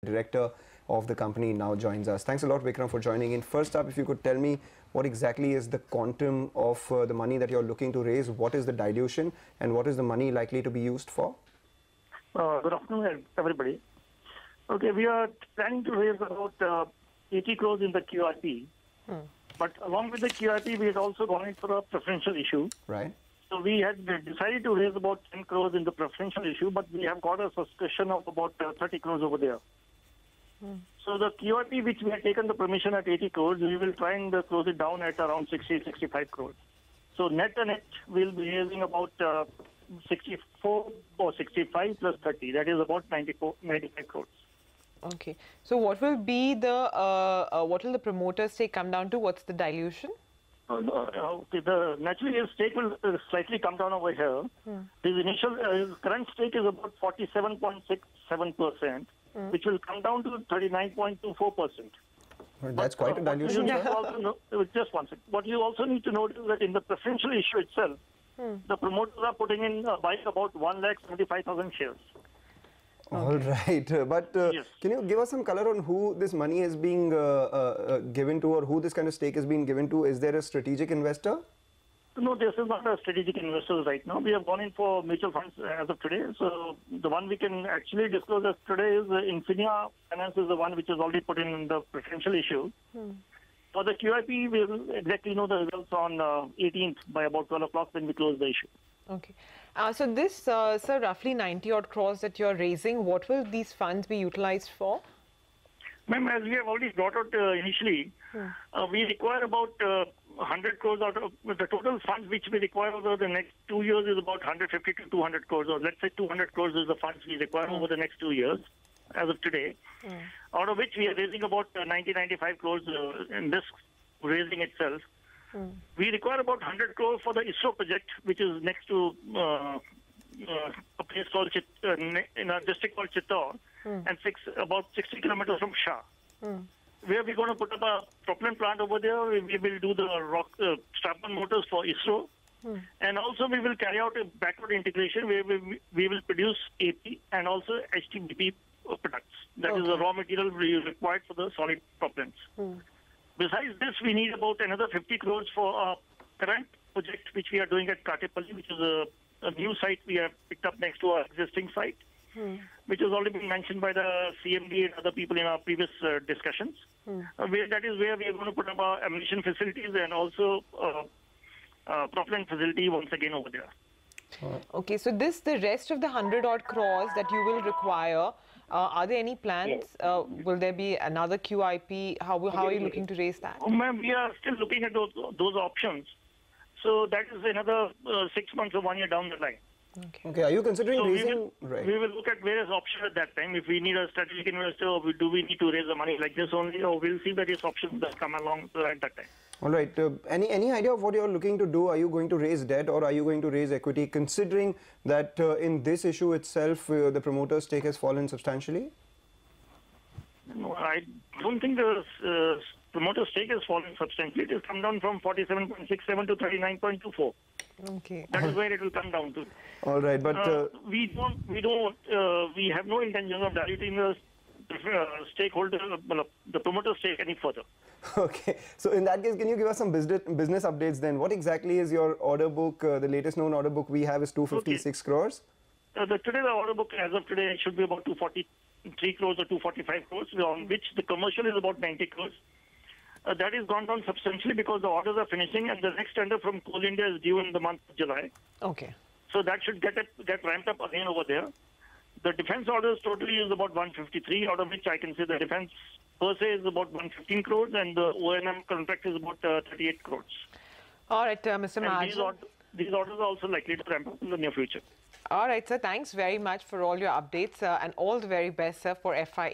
Director of the company now joins us. Thanks a lot, Vikram, for joining in. First up, if you could tell me what exactly is the quantum of the money that you're looking to raise, what is the dilution, and what is the money likely to be used for? Good afternoon, everybody. Okay, we are planning to raise about 80 crores in the QIP. But along with the QIP, we had also gone in for a preferential issue. Right. So we had decided to raise about 10 crores in the preferential issue, but we have got a suspicion of about 30 crores over there. So the QIP, which we had taken the permission at 80 crores, we will try and close it down at around 65 crores. So net to net, we'll be raising about 64 or 65 plus 30. That is about 95 crores. Okay. So what will be the what will the promoter stake come down to? What's the dilution? Naturally, his stake will slightly come down over here. His initial current stake is about 47.67%, which will come down to 39.24%. That's quite a dilution. Just one second. What you also need to note is that in the preferential issue itself, the promoters are putting in buying about 1,75,000 shares. All right, but Yes. Can you give us some color on who this money is being given to, or who this kind of stake is being given to? Is there a strategic investor? No, this is not a strategic investor right now. We have gone in for mutual funds as of today. So the one we can actually disclose as today is Infinia Finance is the one which is already put in the preferential issue. For the QIP, we will exactly know the results on 18th by about 12 o'clock when we close the issue. Okay. So this, sir, roughly 90 odd crores that you're raising, what will these funds be utilized for? Ma'am, as we have already brought out initially, we require about 100 crores out of the total funds which we require over the next 2 years is about 150 to 200 crores, or let's say 200 crores is the funds we require over the next 2 years as of today, out of which we are raising about 90-95 crores in this raising itself. We require about 100 crores for the ISRO project, which is next to a place called in a district called Chittor, and about 60 kilometers from Shah. Where we're going to put up a propellant plant over there. We will do the strap-on motors for ISRO, and also we will carry out a backward integration where we will produce AP and also HTBP products. That is the raw material required for the solid propellants. Besides this, we need about another 50 crores for our current project, which we are doing at Katepalli, which is a new site we have picked up next to our existing site, which has already been mentioned by the CMD and other people in our previous discussions. That is where we are going to put up our ammunition facilities and also propellant facility once again over there. Okay, so the rest of the 100 odd crores that you will require, are there any plans? Will there be another QIP? How are you looking to raise that? Ma'am, we are still looking at those options. So that is another 6 months or 1 year down the line. Okay, are you considering raising? We will look at various options at that time. If we need a strategic investor, or do we need to raise the money like this only, or we'll see various options that come along at that time. All right. Any idea of what you're looking to do? Are you going to raise debt, or are you going to raise equity, considering that in this issue itself, the promoter's stake has fallen substantially? No, I don't think the promoter's stake has fallen substantially. It has come down from 47.67 to 39.24. Okay. That is where it will come down to. All right, but we have no intention of diluting the stakeholder, the promoter stake any further. Okay, so in that case, can you give us some business updates then? What exactly is your order book? The latest known order book we have is 256 crores. Today the order book as of today should be about 243 crores or 245 crores, on which the commercial is about 90 crores. That is gone down substantially because the orders are finishing, and the next tender from Coal India is due in the month of July. Okay. So that should get ramped up again over there. The defense orders totally is about 153, out of which I can say the defense per se is about 115 crores, and the O&M contract is about 38 crores. All right, Mr. Mahajan. These orders are also likely to ramp up in the near future. All right, sir. Thanks very much for all your updates and all the very best, sir, for FY18.